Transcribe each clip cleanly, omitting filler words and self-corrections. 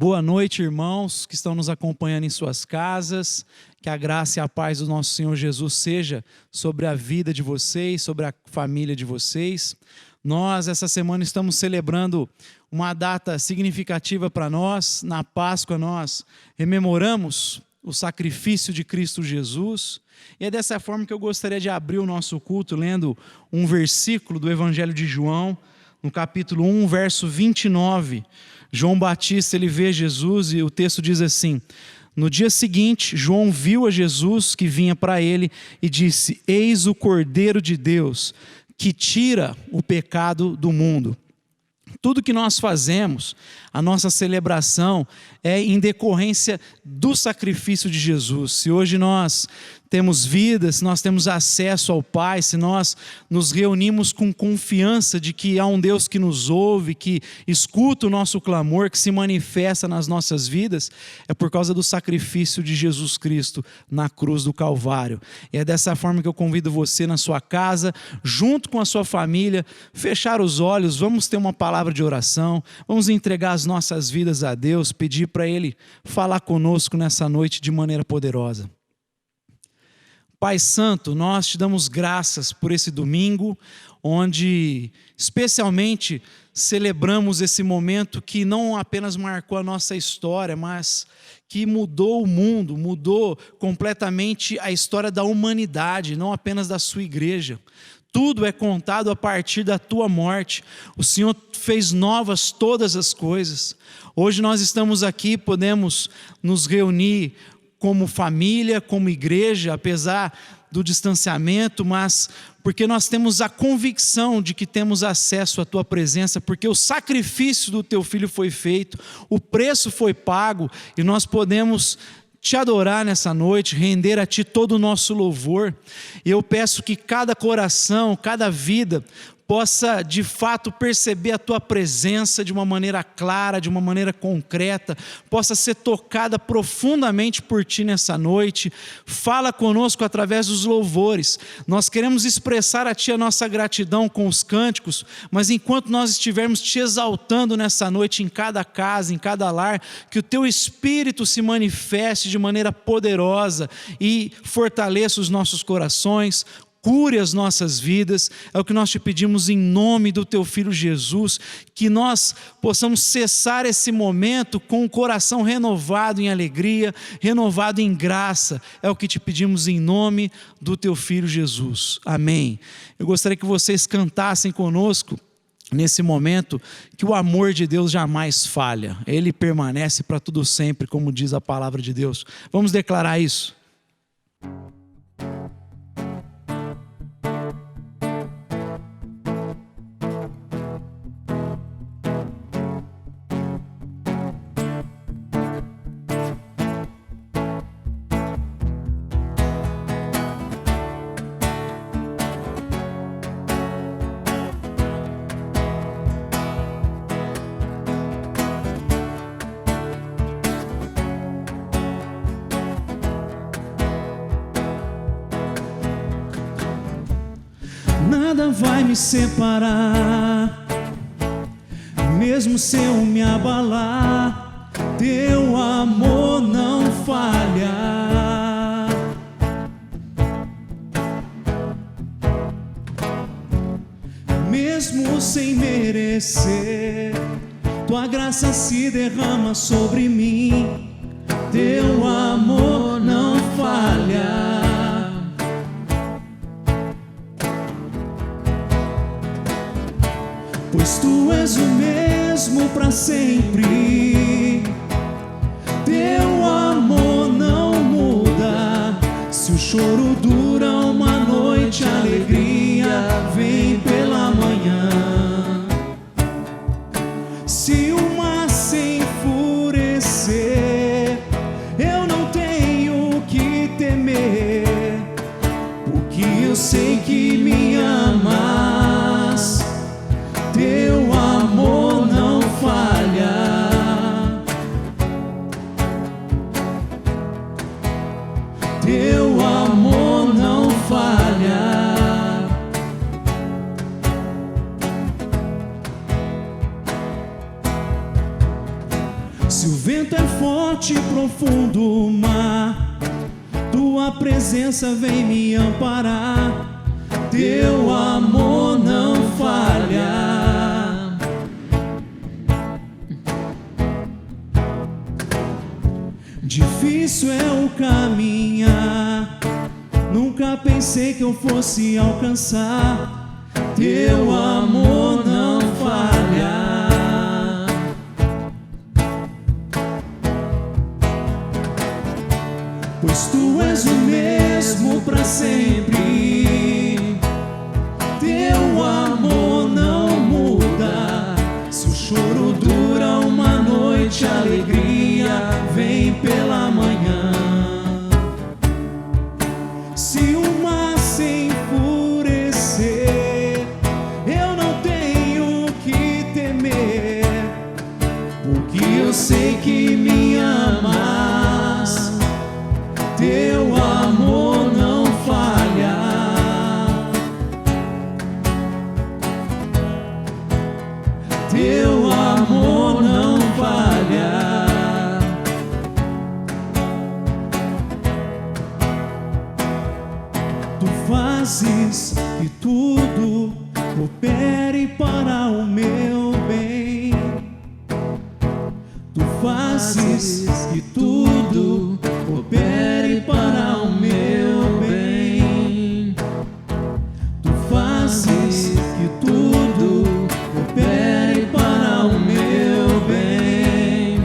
Boa noite, irmãos que estão nos acompanhando em suas casas. Que a graça e a paz do nosso Senhor Jesus seja sobre a vida de vocês, sobre a família de vocês. Nós, essa semana, estamos celebrando uma data significativa para nós. Na Páscoa, nós rememoramos o sacrifício de Cristo Jesus. E é dessa forma que eu gostaria de abrir o nosso culto lendo um versículo do Evangelho de João, no capítulo 1, verso 29. João Batista, ele vê Jesus e o texto diz assim: no dia seguinte, João viu a Jesus que vinha para ele e disse: eis o Cordeiro de Deus, que tira o pecado do mundo. Tudo que nós fazemos, a nossa celebração é em decorrência do sacrifício de Jesus. Se hoje nós temos vida, se nós temos acesso ao Pai, se nós nos reunimos com confiança de que há um Deus que nos ouve, que escuta o nosso clamor, que se manifesta nas nossas vidas, é por causa do sacrifício de Jesus Cristo na cruz do Calvário. E é dessa forma que eu convido você na sua casa, junto com a sua família, fechar os olhos, vamos ter uma palavra de oração, vamos entregar as nossas vidas a Deus, pedir para Ele falar conosco nessa noite de maneira poderosa. Pai Santo, nós te damos graças por esse domingo, onde especialmente celebramos esse momento que não apenas marcou a nossa história, mas que mudou o mundo, mudou completamente a história da humanidade, não apenas da sua igreja. Tudo é contado a partir da tua morte. O Senhor fez novas todas as coisas. Hoje nós estamos aqui, podemos nos reunir como família, como igreja, apesar do distanciamento, mas porque nós temos a convicção de que temos acesso à tua presença, porque o sacrifício do teu filho foi feito, o preço foi pago e nós podemos te adorar nessa noite, render a ti todo o nosso louvor. E eu peço que cada coração, cada vida possa de fato perceber a tua presença de uma maneira clara, de uma maneira concreta, possa ser tocada profundamente por ti nessa noite. Fala conosco através dos louvores. Nós queremos expressar a ti a nossa gratidão com os cânticos, mas enquanto nós estivermos te exaltando nessa noite em cada casa, em cada lar, que o teu Espírito se manifeste de maneira poderosa e fortaleça os nossos corações, cure as nossas vidas. É o que nós te pedimos em nome do teu Filho Jesus, que nós possamos cessar esse momento com o coração renovado em alegria, renovado em graça. É o que te pedimos em nome do teu Filho Jesus. Amém. Eu gostaria que vocês cantassem conosco nesse momento, que o amor de Deus jamais falha. Ele permanece para tudo sempre, como diz a palavra de Deus. Vamos declarar isso. Nada vai me separar, mesmo se eu me abalar, teu amor não falha. Mesmo sem merecer, tua graça se derrama sobre mim, teu amor não falha. Pois tu és o mesmo para sempre, teu amor não muda. Se o choro dura uma noite, a alegria vem pela manhã. Se o mar se enfurecer, eu não tenho o que temer, porque eu sei que me amas. Teu amor não falha, teu amor não falha. Se o vento é forte e profundo o mar, tua presença vem me amparar. Teu amor não falha. Difícil é o caminhar, nunca pensei que eu fosse alcançar. Teu amor não falha. Pois tu és o mesmo para sempre. Teu amor não muda. Se o choro dura uma noite, a alegria vem pela manhã. Se o mar se enfurecer, eu não tenho que temer, porque eu sei que me amas. Teu amor não falha. Teu amor não falha. Tu fazes que tudo coopere para o meu bem. Tu fazes que tudo coopere para o meu bem. Tu fazes que tudo coopere para o meu bem.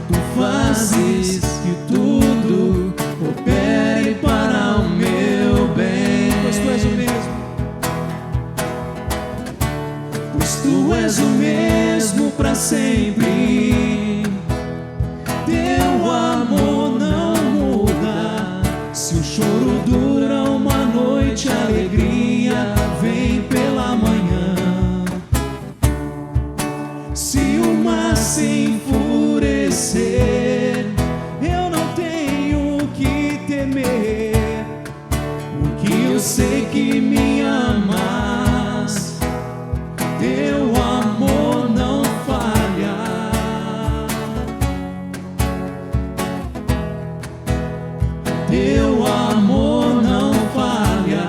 Tu fazes que tudo coopere para o meu bem. Pois tu és o mesmo. Pois tu és o mesmo para sempre. Teu amor não muda. Se o choro dura uma noite, a alegria vem pela manhã. Se o mar se enfurecer, eu não tenho que temer, porque eu sei que me amas. Teu amor não falha. Teu amor não falha.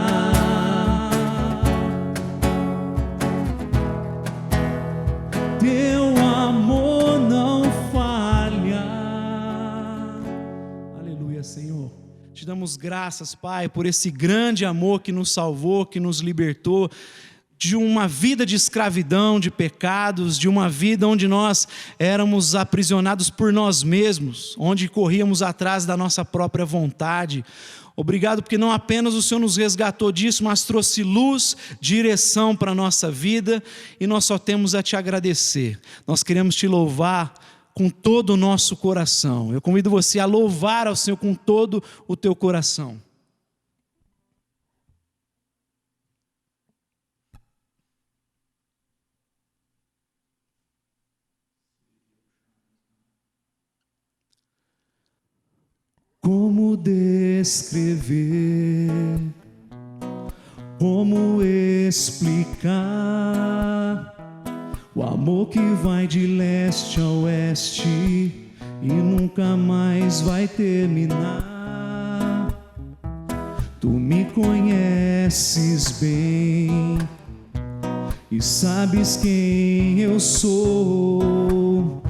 Teu amor não falha. Aleluia, Senhor. Te damos graças, Pai, por esse grande amor que nos salvou, que nos libertou de uma vida de escravidão, de pecados, de uma vida onde nós éramos aprisionados por nós mesmos, onde corríamos atrás da nossa própria vontade. Obrigado porque não apenas o Senhor nos resgatou disso, mas trouxe luz, direção para a nossa vida, e nós só temos a Te agradecer. Nós queremos Te louvar com todo o nosso coração. Eu convido você a louvar ao Senhor com todo o teu coração. Como descrever, como explicar o amor que vai de leste a oeste e nunca mais vai terminar? Tu me conheces bem e sabes quem eu sou.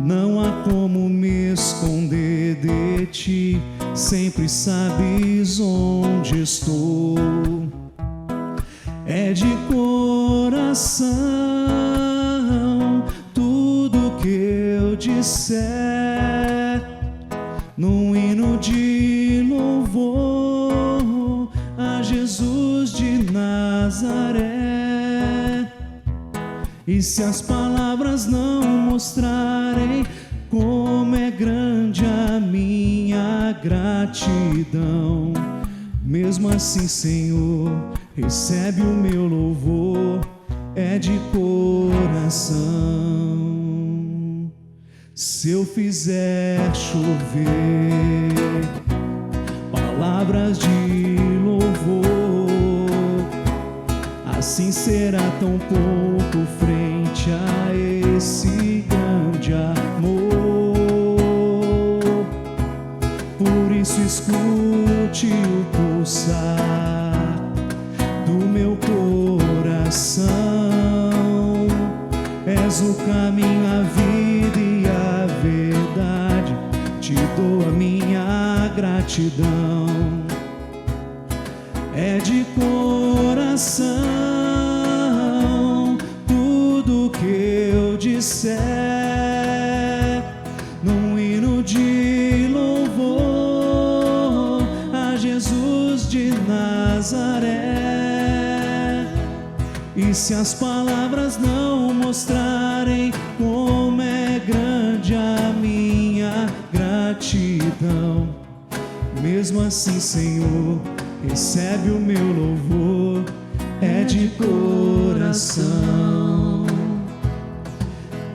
Não há como me esconder de Ti, sempre sabes onde estou. É de coração tudo que eu disser, num hino de louvor a Jesus de Nazaré. E se as palavras não mostrarem como é grande a minha gratidão, mesmo assim, Senhor, recebe o meu louvor, é de coração. Se eu fizer chover palavras de louvor, assim será tão pouco frente a esse grande escute o pulsar do meu coração. És o caminho, a vida e a verdade. Te dou a minha gratidão. É de coração tudo que eu disser, num hino de louvor a Jesus de Nazaré. E se as palavras não mostrarem como é grande a minha gratidão, mesmo assim, Senhor, recebe o meu louvor. É de coração,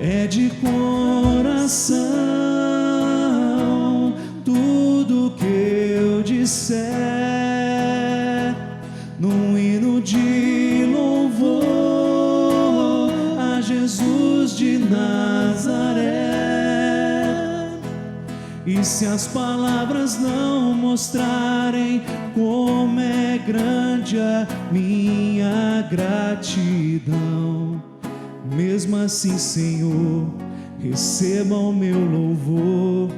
é de coração tudo que eu disser, num hino de louvor a Jesus de Nazaré. E se as palavras não mostrarem como é grande a minha gratidão, mesmo assim, Senhor, receba o meu louvor.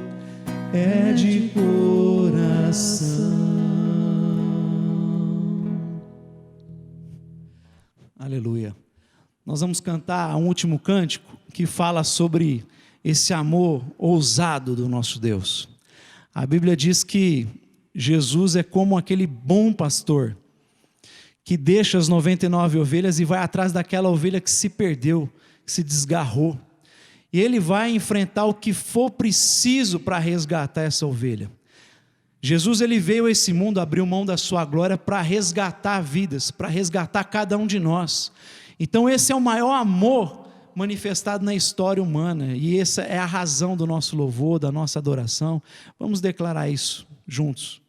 É de coração. Aleluia. Nós vamos cantar um último cântico que fala sobre esse amor ousado do nosso Deus. A Bíblia diz que Jesus é como aquele bom pastor que deixa as 99 ovelhas e vai atrás daquela ovelha que se perdeu, que se desgarrou. E ele vai enfrentar o que for preciso para resgatar essa ovelha. Jesus, ele veio a esse mundo, abriu mão da sua glória para resgatar vidas, para resgatar cada um de nós. Então esse é o maior amor manifestado na história humana, e essa é a razão do nosso louvor, da nossa adoração. Vamos declarar isso juntos.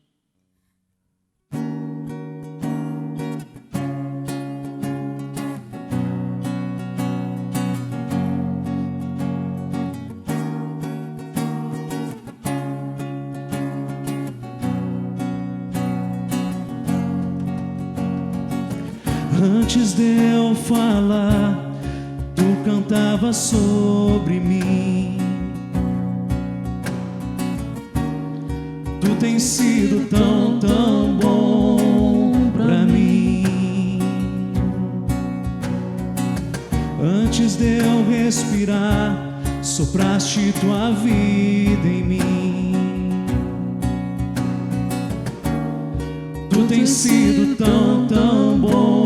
Antes de eu falar, tu cantava sobre mim. Tu tens sido tão, tão bom pra mim. Antes de eu respirar, sopraste tua vida em mim. Tu tens sido tão, tão bom.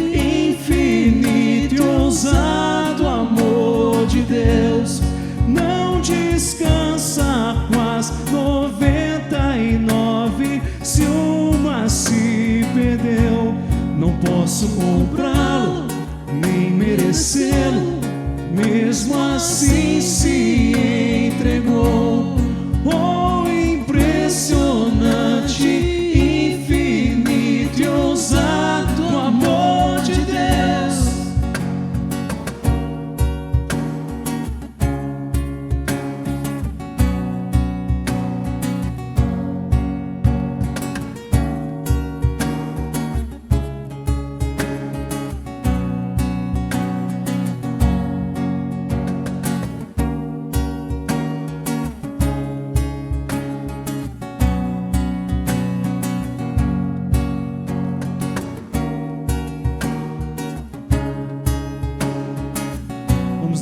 Infinito e ousado amor de Deus, não descansa com as 99. Se uma se perdeu, não posso comprá-lo, nem merecê-lo. Mesmo assim se entregou. Oh, impressionante, infinito e ousado amor de Deus.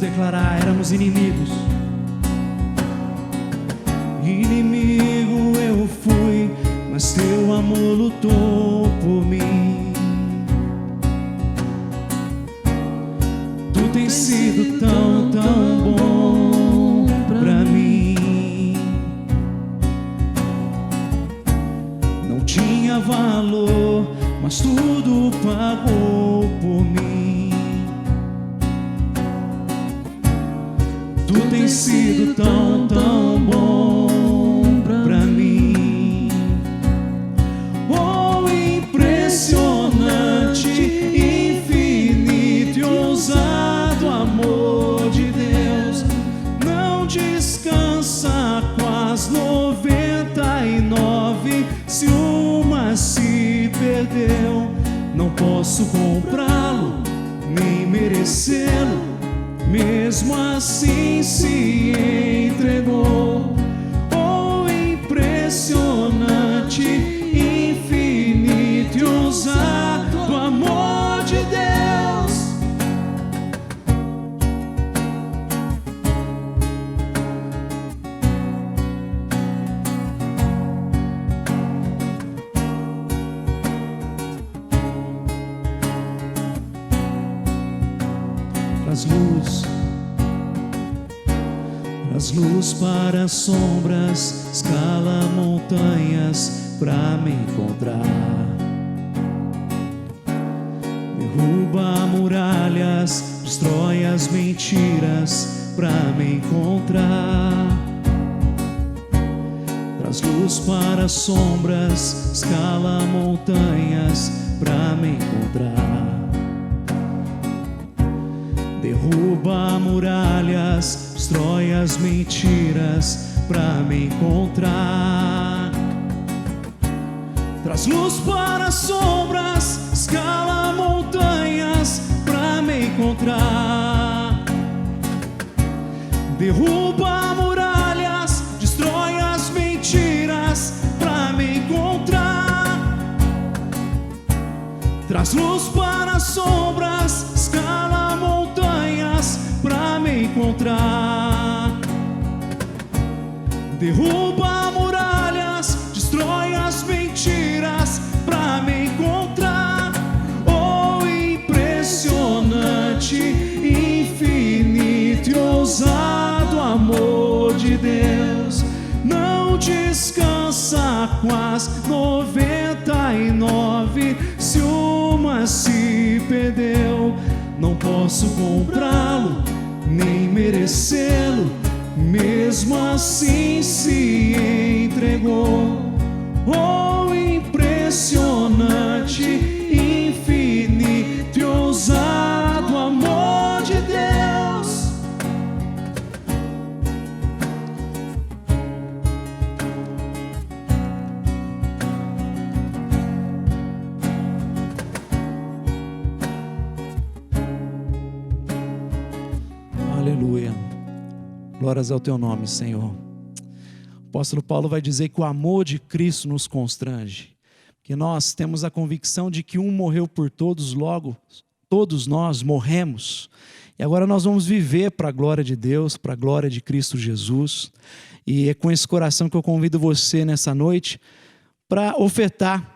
Declarar, éramos inimigos. Inimigo eu fui, mas teu amor lutou por mim. Tu tens sido tão, tão bom pra mim. Não tinha valor, mas tudo pagou por mim. Tu tens sido tão, tão bom pra mim. Oh, impressionante, infinito e ousado amor Se uma se perdeu, não posso comprá-lo, nem merecê-lo. Mesmo assim se entregou. Oh, impressionante, infinito e ousado amor de Deus. Traz luz para as sombras, escala montanhas pra me encontrar. Derruba muralhas, destrói as mentiras pra me encontrar. Traz luz para as sombras, escala montanhas pra me encontrar. Derruba muralhas, destrói as mentiras pra me encontrar. Traz luz para as sombras, escala montanhas pra me encontrar. Derruba muralhas, destrói as mentiras pra me encontrar. Traz luz para as sombras, escala montanhas pra me encontrar. Derruba muralhas, destrói as mentiras pra me encontrar. Oh, impressionante, infinito e ousado amor de Deus. Não descansa com as 99. Se uma se perdeu, não posso comprá-lo, nem merecê-lo. Mesmo assim se entregou. Oh, impressionante, infinito e ousado amor de Deus. Aleluia. Glórias ao teu nome, Senhor. O apóstolo Paulo vai dizer que o amor de Cristo nos constrange, que nós temos a convicção de que um morreu por todos, logo todos nós morremos. E agora nós vamos viver para a glória de Deus, para a glória de Cristo Jesus. E é com esse coração que eu convido você nessa noite para ofertar.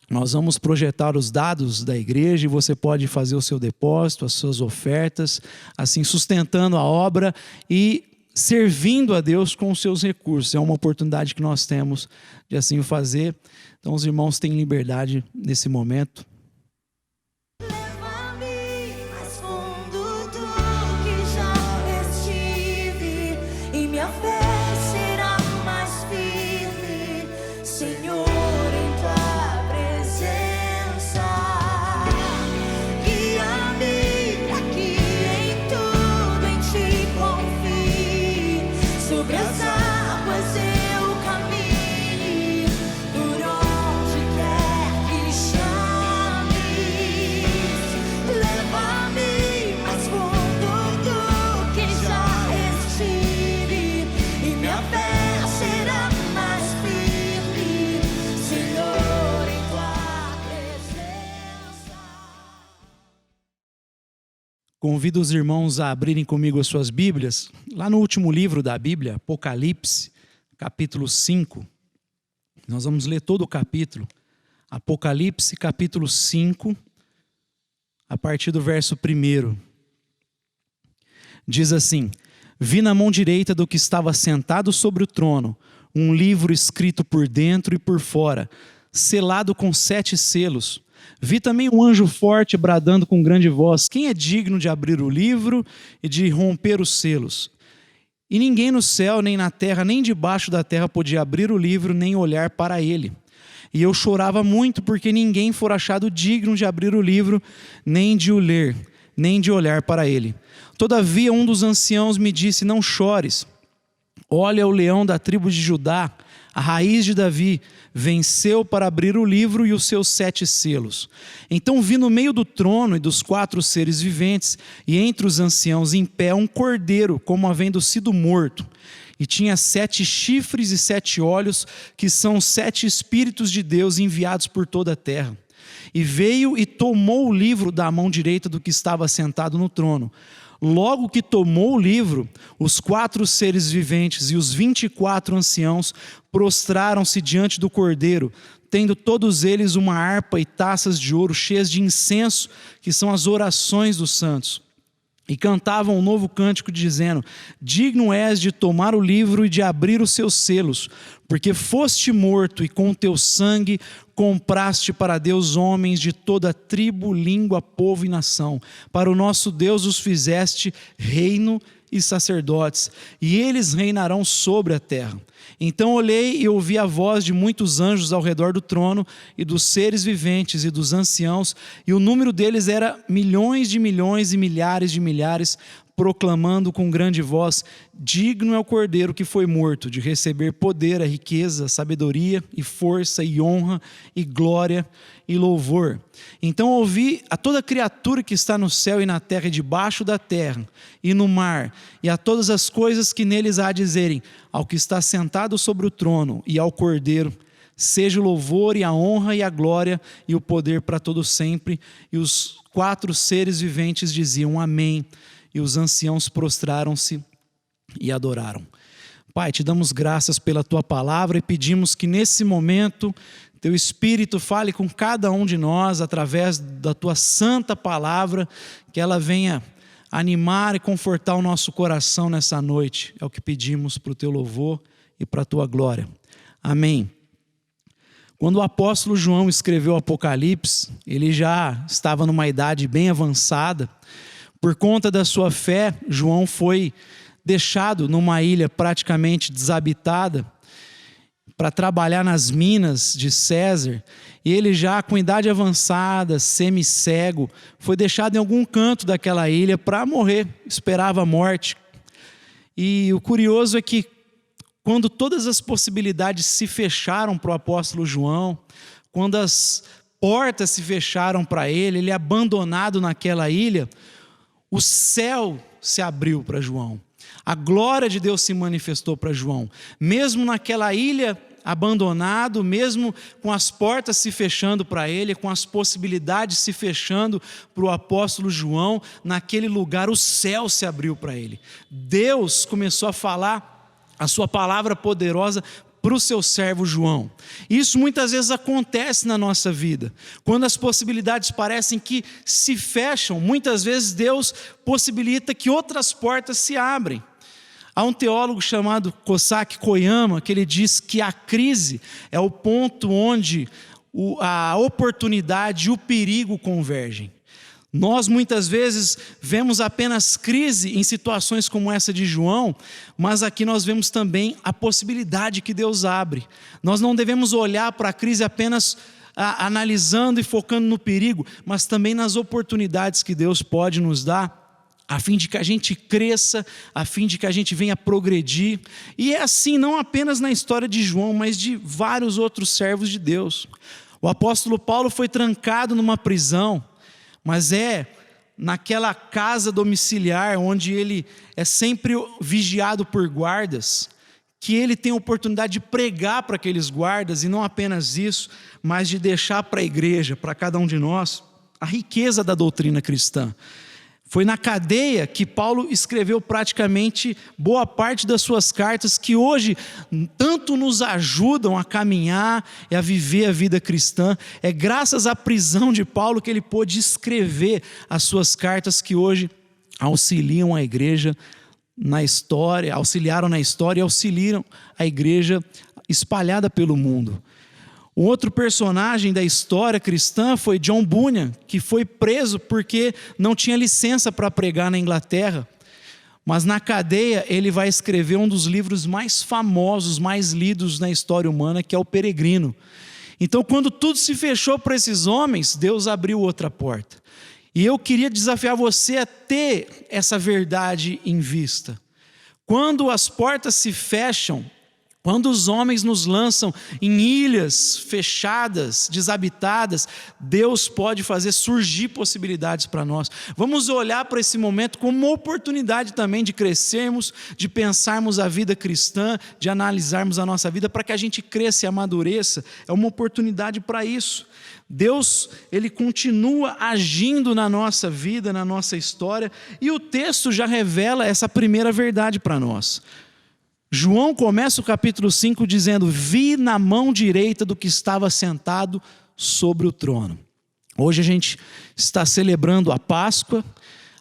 Nós vamos projetar os dados da igreja e você pode fazer o seu depósito, as suas ofertas, assim sustentando a obra e servindo a Deus com os seus recursos. É uma oportunidade que nós temos de assim o fazer. Então os irmãos têm liberdade nesse momento. Leva-me mais fundo do que já estive, e minha fé será mais firme, Senhor, em tua presença. Guia-me pra que em tudo em ti confie. Sobre as águas eu caminhe, por onde quer que chames. Leva-me mais fundo do que já estive, e minha fé será mais firme, Senhor, em tua presença. Convido os irmãos a abrirem comigo as suas Bíblias, lá no último livro da Bíblia, Apocalipse, capítulo 5. Nós vamos ler todo o capítulo. Apocalipse, capítulo 5, a partir do verso 1. Diz assim: Vi na mão direita do que estava sentado sobre o trono um livro escrito por dentro e por fora, selado com 7 selos. Vi também um anjo forte bradando com grande voz: quem é digno de abrir o livro e de romper os selos? E ninguém no céu, nem na terra, nem debaixo da terra podia abrir o livro, nem olhar para ele. E eu chorava muito, porque ninguém fora achado digno de abrir o livro, nem de o ler, nem de olhar para ele. Todavia um dos anciãos me disse: não chores. Olha, o leão da tribo de Judá, a raiz de Davi, venceu para abrir o livro e os seus 7 selos. Então vi no meio do trono e dos 4 seres viventes, e entre os anciãos em pé, um cordeiro, como havendo sido morto. E tinha 7 chifres e 7 olhos, que são 7 Espíritos de Deus enviados por toda a terra. E veio e tomou o livro da mão direita do que estava sentado no trono. Logo que tomou o livro, os 4 seres viventes e os 24 anciãos prostraram-se diante do cordeiro, tendo todos eles uma harpa e taças de ouro cheias de incenso, que são as orações dos santos. E cantavam um novo cântico dizendo: digno és de tomar o livro e de abrir os seus selos, porque foste morto e com teu sangue compraste para Deus homens de toda tribo, língua, povo e nação. Para o nosso Deus os fizeste reino e sacerdotes, e eles reinarão sobre a terra. Então olhei e ouvi a voz de muitos anjos ao redor do trono, e dos seres viventes e dos anciãos, e o número deles era milhões de milhões e milhares de milhares, proclamando com grande voz: digno é o cordeiro que foi morto de receber poder, a riqueza, a sabedoria e força e honra e glória e louvor. Então ouvi a toda criatura que está no céu e na terra e debaixo da terra e no mar, e a todas as coisas que neles há a dizerem: ao que está sentado sobre o trono e ao cordeiro seja o louvor e a honra e a glória e o poder para todo sempre. E os 4 seres viventes diziam: amém. E os anciãos prostraram-se e adoraram. Pai, te damos graças pela tua palavra e pedimos que nesse momento teu Espírito fale com cada um de nós através da tua santa palavra, que ela venha animar e confortar o nosso coração nessa noite. É o que pedimos para o teu louvor e para a tua glória. Amém. Quando o apóstolo João escreveu o Apocalipse, ele já estava numa idade bem avançada. Por conta da sua fé, João foi deixado numa ilha praticamente desabitada para trabalhar nas minas de César, e ele já com idade avançada, semi-cego, foi deixado em algum canto daquela ilha para morrer, esperava a morte. E o curioso é que quando todas as possibilidades se fecharam para o apóstolo João, quando as portas se fecharam para ele, ele abandonado naquela ilha, o céu se abriu para João. A glória de Deus se manifestou para João. Mesmo naquela ilha abandonado, mesmo com as portas se fechando para ele, com as possibilidades se fechando para o apóstolo João, naquele lugar o céu se abriu para ele. Deus começou a falar a sua palavra poderosa para o seu servo João. Isso muitas vezes acontece na nossa vida. Quando as possibilidades parecem que se fecham, muitas vezes Deus possibilita que outras portas se abrem. Há um teólogo chamado Kosaki Koyama, que ele diz que a crise é o ponto onde a oportunidade e o perigo convergem. Nós muitas vezes vemos apenas crise em situações como essa de João, mas aqui nós vemos também a possibilidade que Deus abre. Nós não devemos olhar para a crise apenas analisando e focando no perigo, mas também nas oportunidades que Deus pode nos dar, a fim de que a gente cresça, a fim de que a gente venha progredir. E é assim não apenas na história de João, mas de vários outros servos de Deus. O apóstolo Paulo foi trancado numa prisão, mas é naquela casa domiciliar onde ele é sempre vigiado por guardas, que ele tem a oportunidade de pregar para aqueles guardas, e não apenas isso, mas de deixar para a igreja, para cada um de nós, a riqueza da doutrina cristã. Foi na cadeia que Paulo escreveu praticamente boa parte das suas cartas, que hoje tanto nos ajudam a caminhar e a viver a vida cristã. É graças à prisão de Paulo que ele pôde escrever as suas cartas, que hoje auxiliam a igreja na história, auxiliaram na história e auxiliam a igreja espalhada pelo mundo. Um outro personagem da história cristã foi John Bunyan, que foi preso porque não tinha licença para pregar na Inglaterra. Mas na cadeia ele vai escrever um dos livros mais famosos, mais lidos na história humana, que é o Peregrino. Então, quando tudo se fechou para esses homens, Deus abriu outra porta. E eu queria desafiar você a ter essa verdade em vista. Quando as portas se fecham, Quando os homens nos lançam em ilhas fechadas, desabitadas, Deus pode fazer surgir possibilidades para nós. Vamos olhar para esse momento como uma oportunidade também de crescermos, de pensarmos a vida cristã, de analisarmos a nossa vida para que a gente cresça e amadureça. É uma oportunidade para isso. Deus, Ele continua agindo na nossa vida, na nossa história, e o texto já revela essa primeira verdade para nós. João começa o capítulo 5 dizendo: vi na mão direita do que estava sentado sobre o trono. Hoje a gente está celebrando a Páscoa,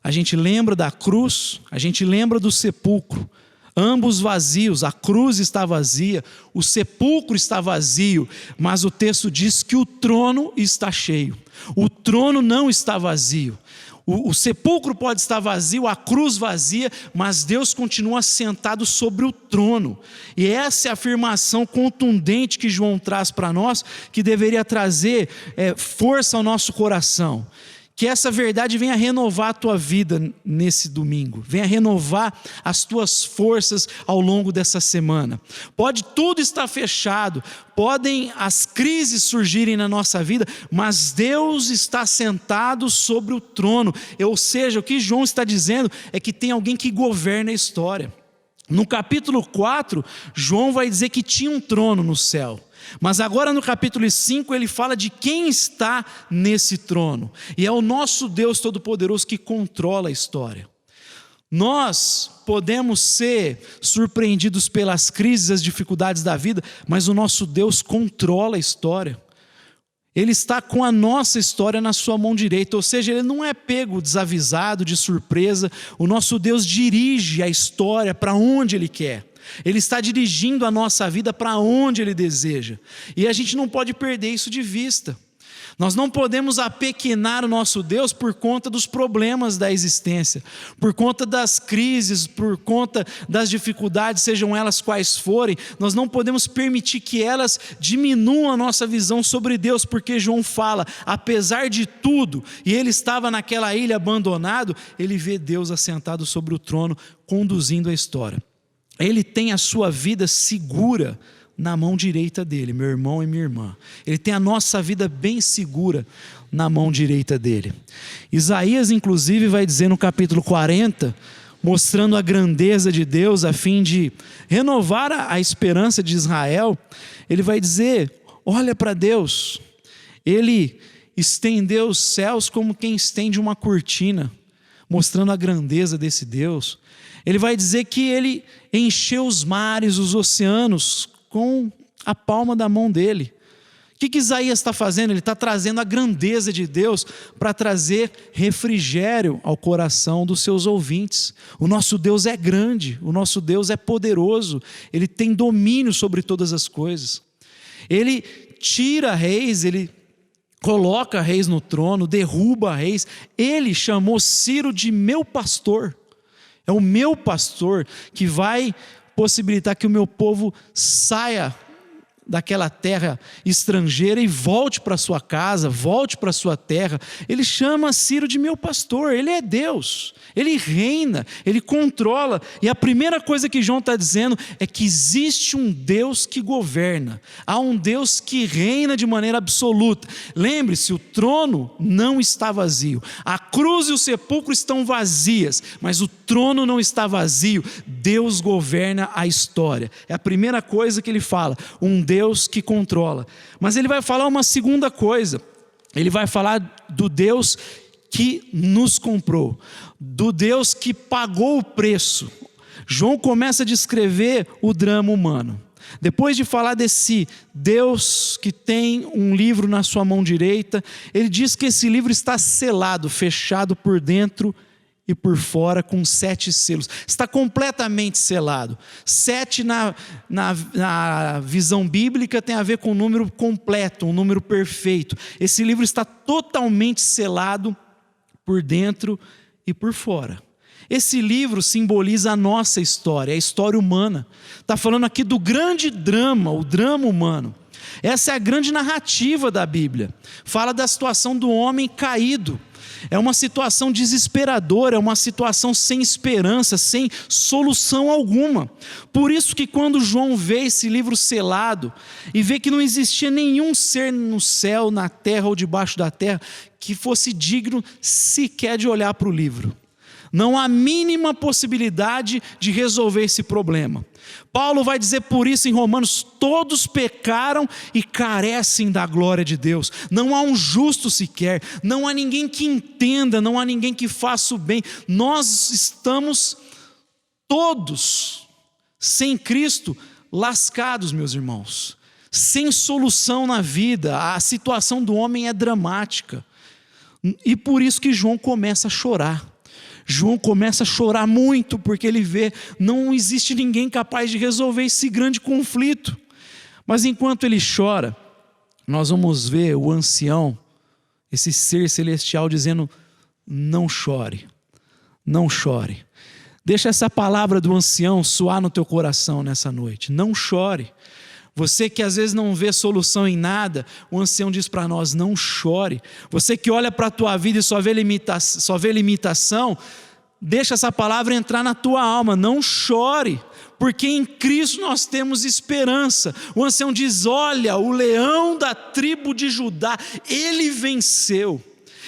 a gente lembra da cruz, a gente lembra do sepulcro, ambos vazios, a cruz está vazia, o sepulcro está vazio, mas o texto diz que o trono está cheio, o trono não está vazio. O sepulcro pode estar vazio, a cruz vazia, mas Deus continua sentado sobre o trono. E essa é a afirmação contundente que João traz para nós, que deveria trazer força ao nosso coração. Que essa verdade venha renovar a tua vida nesse domingo, venha renovar as tuas forças ao longo dessa semana. Pode tudo estar fechado, podem as crises surgirem na nossa vida, mas Deus está sentado sobre o trono. Ou seja, o que João está dizendo é que tem alguém que governa a história. No capítulo 4, João vai dizer que tinha um trono no céu. Mas agora no capítulo 5 ele fala de quem está nesse trono. E é o nosso Deus Todo-Poderoso que controla a história. Nós podemos ser surpreendidos pelas crises, as dificuldades da vida, mas o nosso Deus controla a história. Ele está com a nossa história na sua mão direita, ou seja, Ele não é pego desavisado, de surpresa. O nosso Deus dirige a história para onde Ele quer. Ele está dirigindo a nossa vida para onde Ele deseja. E a gente não pode perder isso de vista. Nós não podemos apequenar o nosso Deus por conta dos problemas da existência, por conta das crises, por conta das dificuldades, sejam elas quais forem. Nós não podemos permitir que elas diminuam a nossa visão sobre Deus, porque João fala, apesar de tudo, e ele estava naquela ilha abandonado, ele vê Deus assentado sobre o trono, conduzindo a história. Ele tem a sua vida segura na mão direita dele, meu irmão e minha irmã. Ele tem a nossa vida bem segura na mão direita dele. Isaías, inclusive, vai dizer no capítulo 40, mostrando a grandeza de Deus, a fim de renovar a esperança de Israel. Ele vai dizer, olha para Deus, Ele estendeu os céus como quem estende uma cortina, mostrando a grandeza desse Deus. Ele vai dizer que Ele encheu os mares, os oceanos, com a palma da mão dele. O que Isaías está fazendo? Ele está trazendo a grandeza de Deus para trazer refrigério ao coração dos seus ouvintes. O nosso Deus é grande, o nosso Deus é poderoso, Ele tem domínio sobre todas as coisas. Ele tira reis, Ele coloca reis no trono, derruba reis. Ele chamou Ciro de meu pastor. É o meu pastor que vai possibilitar que o meu povo saia daquela terra estrangeira e volte para sua casa, volte para sua terra. Ele chama Ciro de meu pastor. Ele é Deus, Ele reina, Ele controla. E a primeira coisa que João está dizendo é que existe um Deus que governa, há um Deus que reina de maneira absoluta. Lembre-se, o trono não está vazio, a cruz e o sepulcro estão vazias, mas o trono não está vazio. Deus governa a história. É a primeira coisa que ele fala, um Deus que controla. Mas ele vai falar uma segunda coisa. Ele vai falar do Deus que nos comprou, do Deus que pagou o preço. João começa a descrever o drama humano. Depois de falar desse Deus que tem um livro na sua mão direita, ele diz que esse livro está selado, fechado por dentro e por fora com 7 selos. Está completamente selado. 7 na visão bíblica tem a ver com um número completo, um número perfeito. Esse livro está totalmente selado por dentro e por fora. Esse livro simboliza a nossa história, a história humana. Está falando aqui do grande drama, o drama humano. Essa é a grande narrativa da Bíblia. Fala da situação do homem caído, É uma situação desesperadora, é uma situação sem esperança, sem solução alguma. Por isso que quando João vê esse livro selado e vê que não existia nenhum ser no céu, na terra ou debaixo da terra que fosse digno sequer de olhar para o livro. Não há mínima possibilidade de resolver esse problema. Paulo vai dizer por isso em Romanos: todos pecaram e carecem da glória de Deus. Não há um justo sequer, não há ninguém que entenda, não há ninguém que faça o bem. Nós estamos todos, sem Cristo, lascados, meus irmãos, sem solução na vida. A situação do homem é dramática. E por isso que João começa a chorar. João começa a chorar muito, porque ele vê, não existe ninguém capaz de resolver esse grande conflito. Mas enquanto ele chora, nós vamos ver o ancião, esse ser celestial, dizendo: não chore, não chore. Deixa essa palavra do ancião soar no teu coração nessa noite: não chore. Você que às vezes não vê solução em nada, o ancião diz para nós: não chore. Você que olha para a tua vida e só vê limitação, deixa essa palavra entrar na tua alma: não chore, porque em Cristo nós temos esperança. O ancião diz: olha, o leão da tribo de Judá, ele venceu.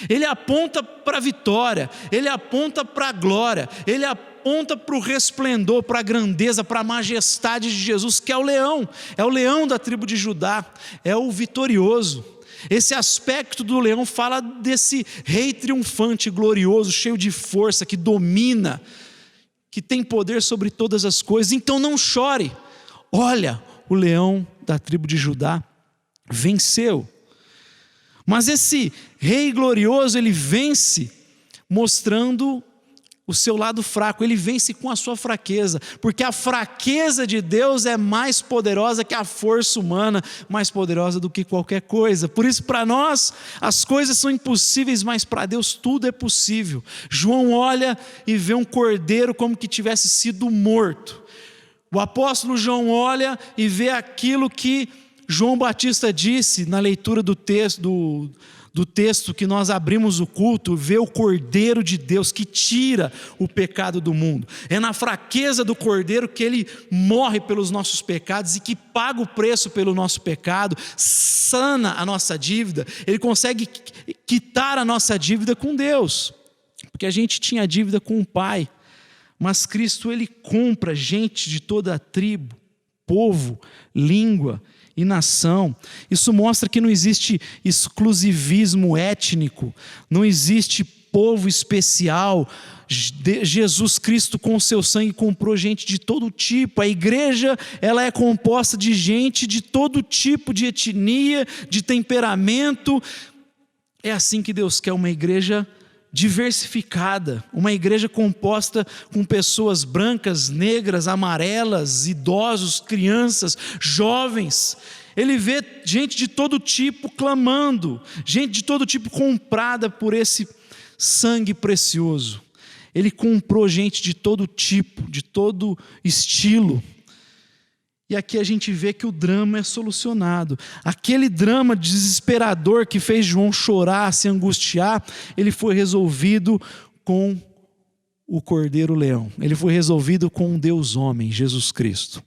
Ele aponta para a vitória, ele aponta para a glória, ele aponta para o resplendor, para a grandeza, para a majestade de Jesus, que é o leão da tribo de Judá, é o vitorioso. Esse aspecto do leão fala desse rei triunfante, glorioso, cheio de força, que domina, que tem poder sobre todas as coisas. Então não chore, olha, o leão da tribo de Judá venceu. Mas esse rei glorioso, ele vence mostrando o seu lado fraco, ele vence com a sua fraqueza, porque a fraqueza de Deus é mais poderosa que a força humana, mais poderosa do que qualquer coisa. Por isso, para nós, as coisas são impossíveis, mas para Deus tudo é possível. João olha e vê um cordeiro como que tivesse sido morto. O apóstolo João olha e vê aquilo que João Batista disse na leitura do texto que nós abrimos o culto: vê o Cordeiro de Deus que tira o pecado do mundo. É na fraqueza do Cordeiro que ele morre pelos nossos pecados e que paga o preço pelo nosso pecado, sana a nossa dívida, ele consegue quitar a nossa dívida com Deus, porque a gente tinha dívida com o Pai, mas Cristo, ele compra gente de toda a tribo, povo, língua e nação. Isso mostra que não existe exclusivismo étnico, não existe povo especial. Jesus Cristo com o seu sangue comprou gente de todo tipo. A igreja, ela é composta de gente de todo tipo, de etnia, de temperamento. É assim que Deus quer uma igreja diversificada, uma igreja composta com pessoas brancas, negras, amarelas, idosos, crianças, jovens. Ele vê gente de todo tipo clamando, gente de todo tipo comprada por esse sangue precioso. Ele comprou gente de todo tipo, de todo estilo. E aqui a gente vê que o drama é solucionado. Aquele drama desesperador que fez João chorar, se angustiar, ele foi resolvido com o Cordeiro Leão. Ele foi resolvido com um Deus homem, Jesus Cristo.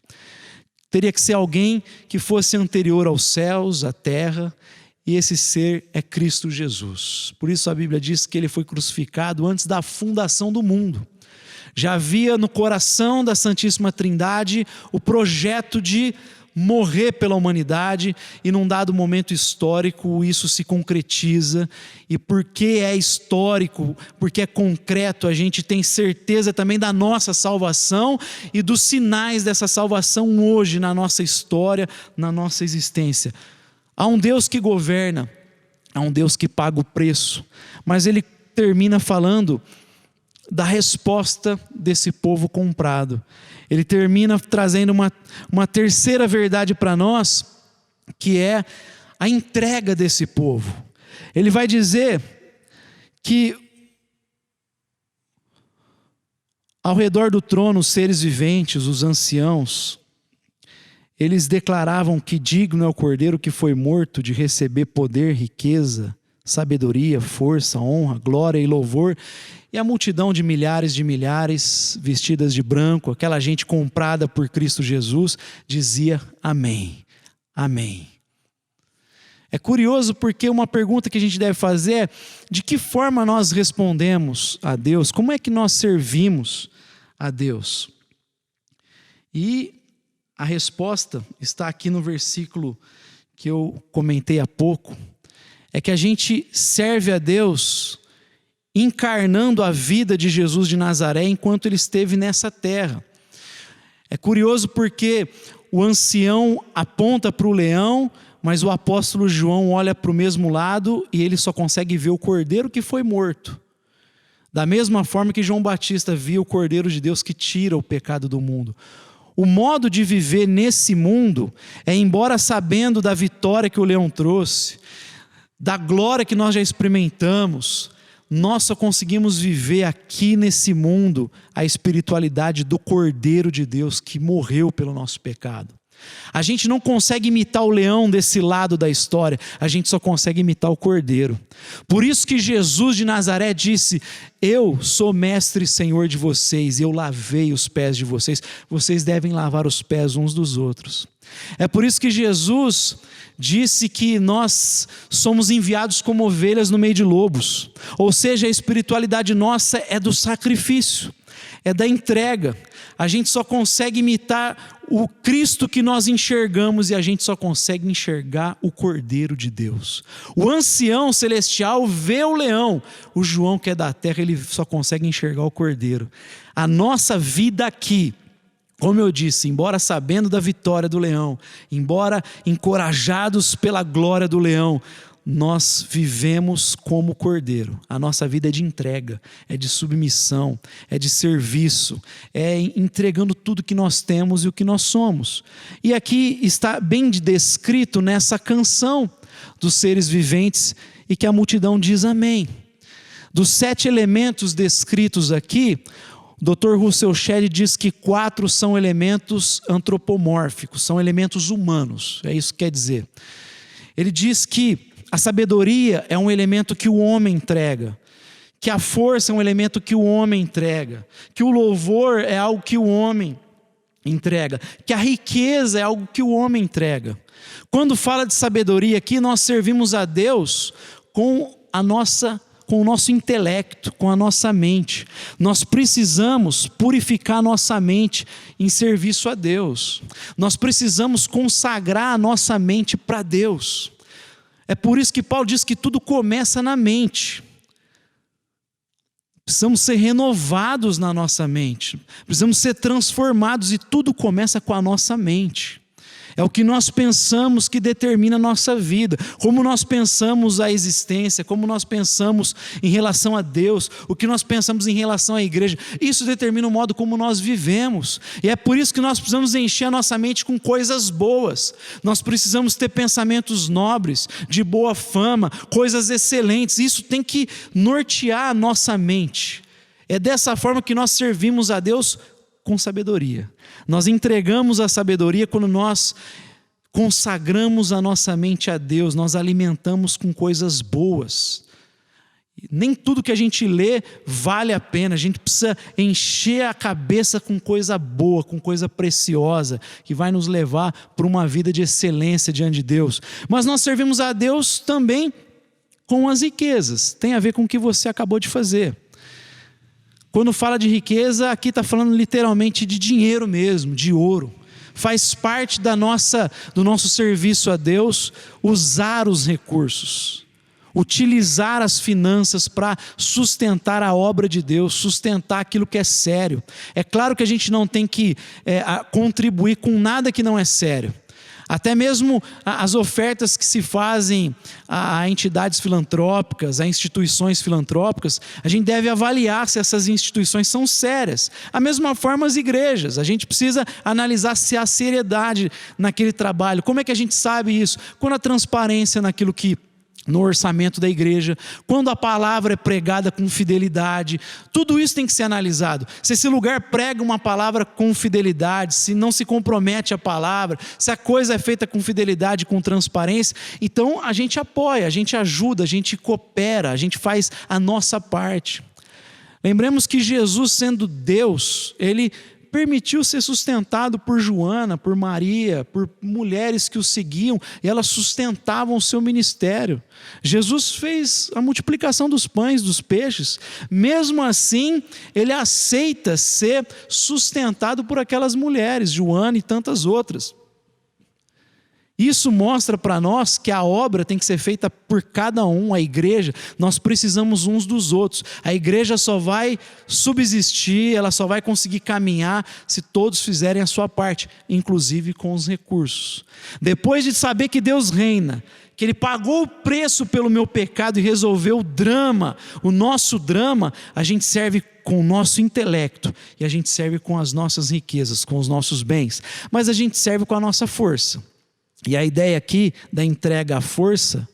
Teria que ser alguém que fosse anterior aos céus, à terra, e esse ser é Cristo Jesus. Por isso a Bíblia diz que ele foi crucificado antes da fundação do mundo. Já havia no coração da Santíssima Trindade o projeto de morrer pela humanidade, e num dado momento histórico isso se concretiza. E porque é histórico, porque é concreto, a gente tem certeza também da nossa salvação e dos sinais dessa salvação hoje na nossa história, na nossa existência. Há um Deus que governa, há um Deus que paga o preço, mas ele termina falando da resposta desse povo comprado. Ele termina trazendo uma terceira verdade para nós, que é a entrega desse povo. Ele vai dizer que ao redor do trono, os seres viventes, os anciãos, eles declaravam que digno é o Cordeiro que foi morto de receber poder, riqueza, sabedoria, força, honra, glória e louvor. E a multidão de milhares vestidas de branco, aquela gente comprada por Cristo Jesus, dizia amém, amém. É curioso porque uma pergunta que a gente deve fazer é: de que forma nós respondemos a Deus? Como é que nós servimos a Deus? E a resposta está aqui no versículo que eu comentei há pouco. É que a gente serve a Deus encarnando a vida de Jesus de Nazaré enquanto ele esteve nessa terra. É curioso porque o ancião aponta para o leão, mas o apóstolo João olha para o mesmo lado e ele só consegue ver o cordeiro que foi morto. Da mesma forma que João Batista via o cordeiro de Deus que tira o pecado do mundo. O modo de viver nesse mundo é, embora sabendo da vitória que o leão trouxe, da glória que nós já experimentamos, nós só conseguimos viver aqui nesse mundo a espiritualidade do Cordeiro de Deus que morreu pelo nosso pecado. A gente não consegue imitar o leão desse lado da história, a gente só consegue imitar o Cordeiro. Por isso que Jesus de Nazaré disse: eu sou mestre e senhor de vocês, eu lavei os pés de vocês, vocês devem lavar os pés uns dos outros. É por isso que Jesus disse que nós somos enviados como ovelhas no meio de lobos. Ou seja, a espiritualidade nossa é do sacrifício, é da entrega. A gente só consegue imitar o Cristo que nós enxergamos e a gente só consegue enxergar o Cordeiro de Deus. O ancião celestial vê o leão, o João que é da terra, ele só consegue enxergar o Cordeiro. A nossa vida aqui, como eu disse, embora sabendo da vitória do leão, embora encorajados pela glória do leão, nós vivemos como cordeiro. A nossa vida é de entrega, é de submissão, é de serviço, é entregando tudo que nós temos e o que nós somos. E aqui está bem descrito nessa canção dos seres viventes e que a multidão diz amém. Dos 7 elementos descritos aqui, o Dr. Russell Shedd diz que 4 são elementos antropomórficos, são elementos humanos, é isso que quer dizer. Ele diz que a sabedoria é um elemento que o homem entrega, que a força é um elemento que o homem entrega, que o louvor é algo que o homem entrega, que a riqueza é algo que o homem entrega. Quando fala de sabedoria aqui, nós servimos a Deus com o nosso intelecto, com a nossa mente. Nós precisamos purificar a nossa mente em serviço a Deus. Nós precisamos consagrar a nossa mente para Deus. É por isso que Paulo diz que tudo começa na mente. Precisamos ser renovados na nossa mente. Precisamos ser transformados e tudo começa com a nossa mente. É o que nós pensamos que determina a nossa vida, como nós pensamos a existência, como nós pensamos em relação a Deus, o que nós pensamos em relação à igreja. Isso determina o modo como nós vivemos. E é por isso que nós precisamos encher a nossa mente com coisas boas. Nós precisamos ter pensamentos nobres, de boa fama, coisas excelentes. Isso tem que nortear a nossa mente. É dessa forma que nós servimos a Deus com sabedoria. Nós entregamos a sabedoria quando nós consagramos a nossa mente a Deus, nós alimentamos com coisas boas. Nem tudo que a gente lê vale a pena, a gente precisa encher a cabeça com coisa boa, com coisa preciosa, que vai nos levar para uma vida de excelência diante de Deus. Mas nós servimos a Deus também com as riquezas, tem a ver com o que você acabou de fazer. Quando fala de riqueza, aqui está falando literalmente de dinheiro mesmo, de ouro. Faz parte do nosso serviço a Deus usar os recursos, utilizar as finanças para sustentar a obra de Deus, sustentar aquilo que é sério. É claro que a gente não tem que contribuir com nada que não é sério. Até mesmo as ofertas que se fazem a entidades filantrópicas, a instituições filantrópicas, a gente deve avaliar se essas instituições são sérias. Da mesma forma as igrejas, a gente precisa analisar se há seriedade naquele trabalho. Como é que a gente sabe isso? Quando a transparência naquilo que no orçamento da igreja, quando a palavra é pregada com fidelidade, tudo isso tem que ser analisado. Se esse lugar prega uma palavra com fidelidade, se não se compromete a palavra, se a coisa é feita com fidelidade, com transparência, então a gente apoia, a gente ajuda, a gente coopera, a gente faz a nossa parte. Lembremos que Jesus, sendo Deus, Ele permitiu ser sustentado por Joana, por Maria, por mulheres que o seguiam, e elas sustentavam o seu ministério. Jesus fez a multiplicação dos pães, dos peixes. Mesmo assim, ele aceita ser sustentado por aquelas mulheres, Joana e tantas outras. Isso mostra para nós que a obra tem que ser feita por cada um, a igreja. Nós precisamos uns dos outros. A igreja só vai subsistir, ela só vai conseguir caminhar se todos fizerem a sua parte, inclusive com os recursos. Depois de saber que Deus reina, que Ele pagou o preço pelo meu pecado e resolveu o drama, o nosso drama, a gente serve com o nosso intelecto e a gente serve com as nossas riquezas, com os nossos bens, mas a gente serve com a nossa força. E a ideia aqui da entrega à força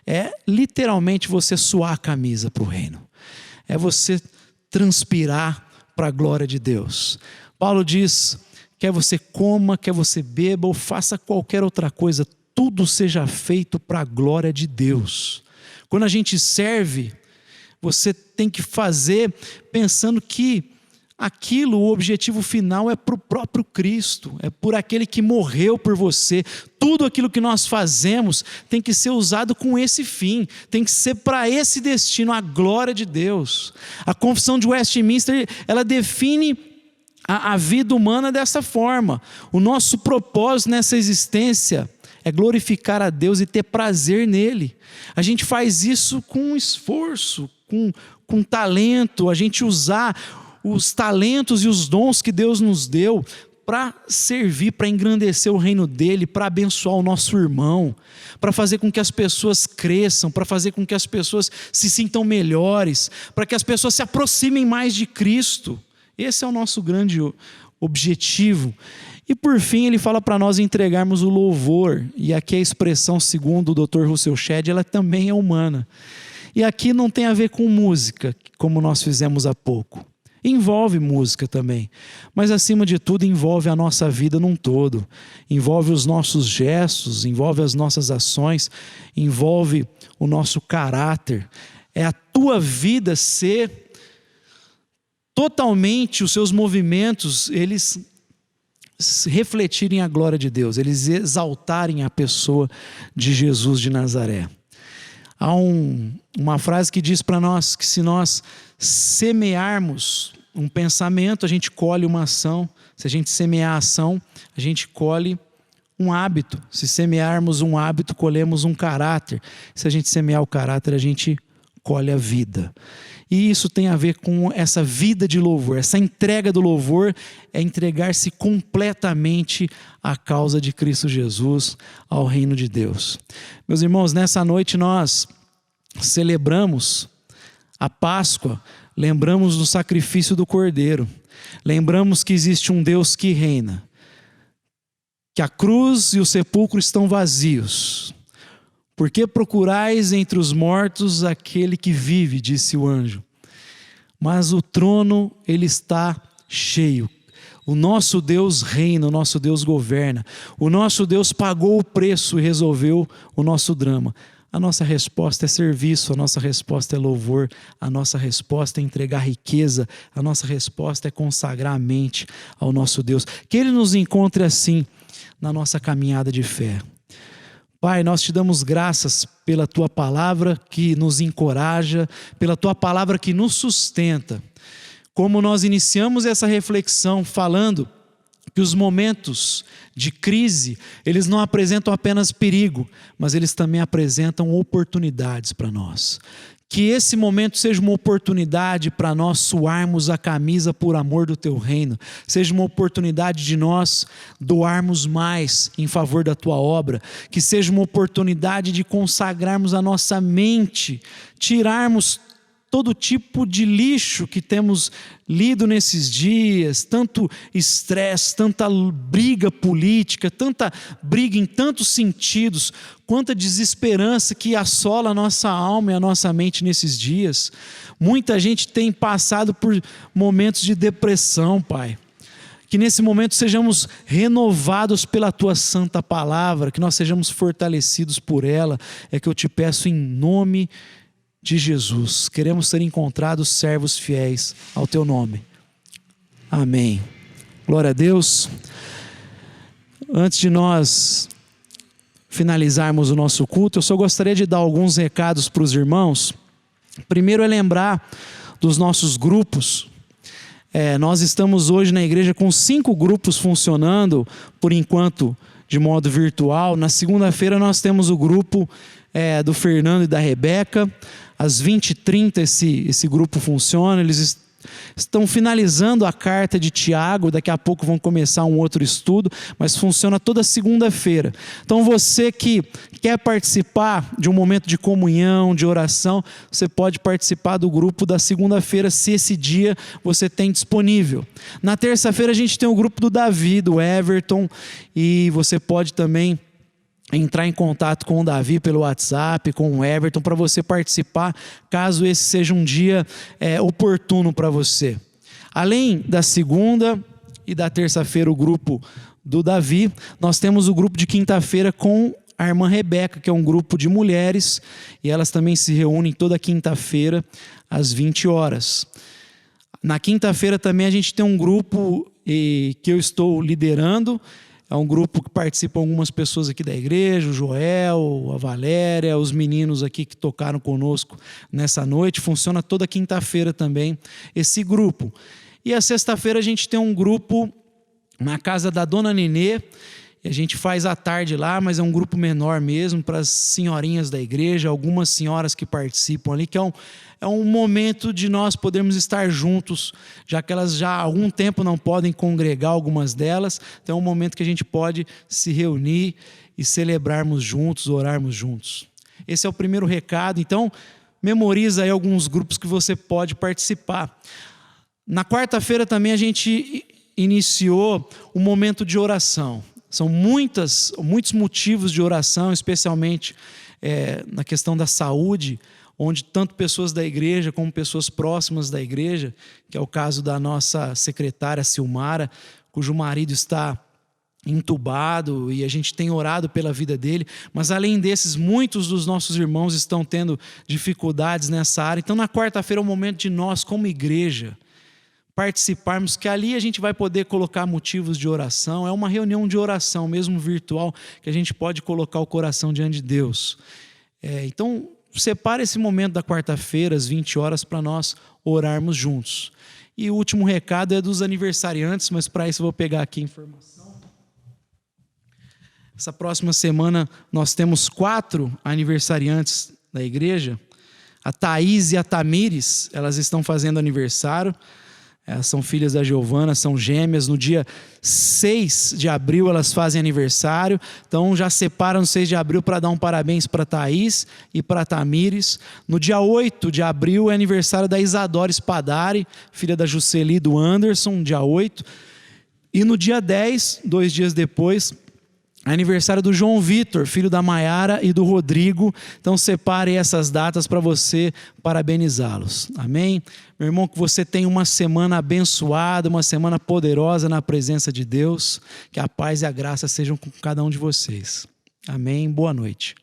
é literalmente você suar a camisa para o reino. É você transpirar para a glória de Deus. Paulo diz, quer você coma, quer você beba ou faça qualquer outra coisa, tudo seja feito para a glória de Deus. Quando a gente serve, você tem que fazer pensando que aquilo, o objetivo final é para o próprio Cristo, é por aquele que morreu por você. Tudo aquilo que nós fazemos tem que ser usado com esse fim, tem que ser para esse destino, a glória de Deus. A Confissão de Westminster, ela define a vida humana dessa forma. O nosso propósito nessa existência é glorificar a Deus e ter prazer nele. A gente faz isso com esforço, com talento, a gente usar os talentos e os dons que Deus nos deu para servir, para engrandecer o reino dele, para abençoar o nosso irmão, para fazer com que as pessoas cresçam, para fazer com que as pessoas se sintam melhores, para que as pessoas se aproximem mais de Cristo. Esse é o nosso grande objetivo. E por fim ele fala para nós entregarmos o louvor, e aqui a expressão, segundo o Dr. Russell Shedd, ela também é humana. E aqui não tem a ver com música, como nós fizemos há pouco. Envolve música também, mas acima de tudo envolve a nossa vida num todo, envolve os nossos gestos, envolve as nossas ações, envolve o nosso caráter. É a tua vida ser totalmente, os seus movimentos, eles refletirem a glória de Deus, eles exaltarem a pessoa de Jesus de Nazaré. Há uma frase que diz para nós que se nós semearmos um pensamento, a gente colhe uma ação. Se a gente semear a ação, a gente colhe um hábito. Se semearmos um hábito, colhemos um caráter. Se a gente semear o caráter, a gente colhe a vida. E isso tem a ver com essa vida de louvor. Essa entrega do louvor é entregar-se completamente à causa de Cristo Jesus, ao reino de Deus. Meus irmãos, nessa noite nós celebramos a Páscoa, lembramos do sacrifício do Cordeiro, lembramos que existe um Deus que reina, que a cruz e o sepulcro estão vazios. Por que procurais entre os mortos aquele que vive, disse o anjo. Mas o trono, ele está cheio. O nosso Deus reina, o nosso Deus governa. O nosso Deus pagou o preço e resolveu o nosso drama. A nossa resposta é serviço, a nossa resposta é louvor, a nossa resposta é entregar riqueza, a nossa resposta é consagrar a mente ao nosso Deus. Que Ele nos encontre assim na nossa caminhada de fé. Pai, nós te damos graças pela Tua palavra que nos encoraja, pela Tua palavra que nos sustenta. Como nós iniciamos essa reflexão falando que os momentos de crise, eles não apresentam apenas perigo, mas eles também apresentam oportunidades para nós. Que esse momento seja uma oportunidade para nós suarmos a camisa por amor do Teu reino. Seja uma oportunidade de nós doarmos mais em favor da Tua obra. Que seja uma oportunidade de consagrarmos a nossa mente, tirarmos todo tipo de lixo que temos lido nesses dias, tanto estresse, tanta briga política, tanta briga em tantos sentidos, quanta desesperança que assola a nossa alma e a nossa mente nesses dias. Muita gente tem passado por momentos de depressão, Pai. Que nesse momento sejamos renovados pela Tua santa palavra, que nós sejamos fortalecidos por ela, é que eu te peço em nome de Jesus. Queremos ser encontrados servos fiéis ao Teu nome. Amém. Glória a Deus. Antes de nós finalizarmos o nosso culto, eu só gostaria de dar alguns recados para os irmãos. Primeiro é lembrar dos nossos grupos. Nós estamos hoje na igreja com 5 grupos funcionando, por enquanto, de modo virtual. Na segunda-feira nós temos o grupo do Fernando e da Rebeca. Às 20h30 esse grupo funciona. Eles estão finalizando a carta de Tiago. Daqui a pouco vão começar um outro estudo, mas funciona toda segunda-feira. Então você que quer participar de um momento de comunhão, de oração, você pode participar do grupo da segunda-feira, se esse dia você tem disponível. Na terça-feira a gente tem o grupo do Davi, do Everton, e você pode também entrar em contato com o Davi pelo WhatsApp, com o Everton, para você participar, caso esse seja um dia oportuno para você. Além da segunda e da terça-feira, o grupo do Davi, nós temos o grupo de quinta-feira com a irmã Rebeca, que é um grupo de mulheres, e elas também se reúnem toda quinta-feira, às 20 horas. Na quinta-feira também a gente tem um grupo que eu estou liderando. É um grupo que participam algumas pessoas aqui da igreja, o Joel, a Valéria, os meninos aqui que tocaram conosco nessa noite. Funciona toda quinta-feira também esse grupo. E a sexta-feira a gente tem um grupo na casa da Dona Nenê. E a gente faz à tarde lá, mas é um grupo menor mesmo, para as senhorinhas da igreja, algumas senhoras que participam ali, que é um momento de nós podermos estar juntos, já que elas já há algum tempo não podem congregar, algumas delas. Então é um momento que a gente pode se reunir e celebrarmos juntos, orarmos juntos. Esse é o primeiro recado. Então, memoriza aí alguns grupos que você pode participar. Na quarta-feira também a gente iniciou um momento de oração. São muitos motivos de oração, especialmente na questão da saúde, onde tanto pessoas da igreja como pessoas próximas da igreja, que é o caso da nossa secretária Silmara, cujo marido está entubado, e a gente tem orado pela vida dele. Mas além desses, muitos dos nossos irmãos estão tendo dificuldades nessa área. Então na quarta-feira é o momento de nós, como igreja, participarmos, que ali a gente vai poder colocar motivos de oração. É uma reunião de oração, mesmo virtual, que a gente pode colocar o coração diante de Deus. Então, separe esse momento da quarta-feira, às 20 horas, para nós orarmos juntos. E o último recado é dos aniversariantes, mas para isso eu vou pegar aqui a informação. Essa próxima semana nós temos 4 aniversariantes da igreja. A Thaís e a Tamires, elas estão fazendo aniversário. Elas são filhas da Giovana, são gêmeas. No dia 6 de abril elas fazem aniversário. Então já separam no 6 de abril para dar um parabéns para a Thaís e para a Tamires. No dia 8 de abril é aniversário da Isadora Spadari, filha da Jusceli e do Anderson, dia 8. E no dia 10, 2 dias depois, aniversário do João Vitor, filho da Maiara e do Rodrigo. Então separe essas datas para você parabenizá-los. Amém? Meu irmão, que você tenha uma semana abençoada, uma semana poderosa na presença de Deus. Que a paz e a graça sejam com cada um de vocês. Amém? Boa noite.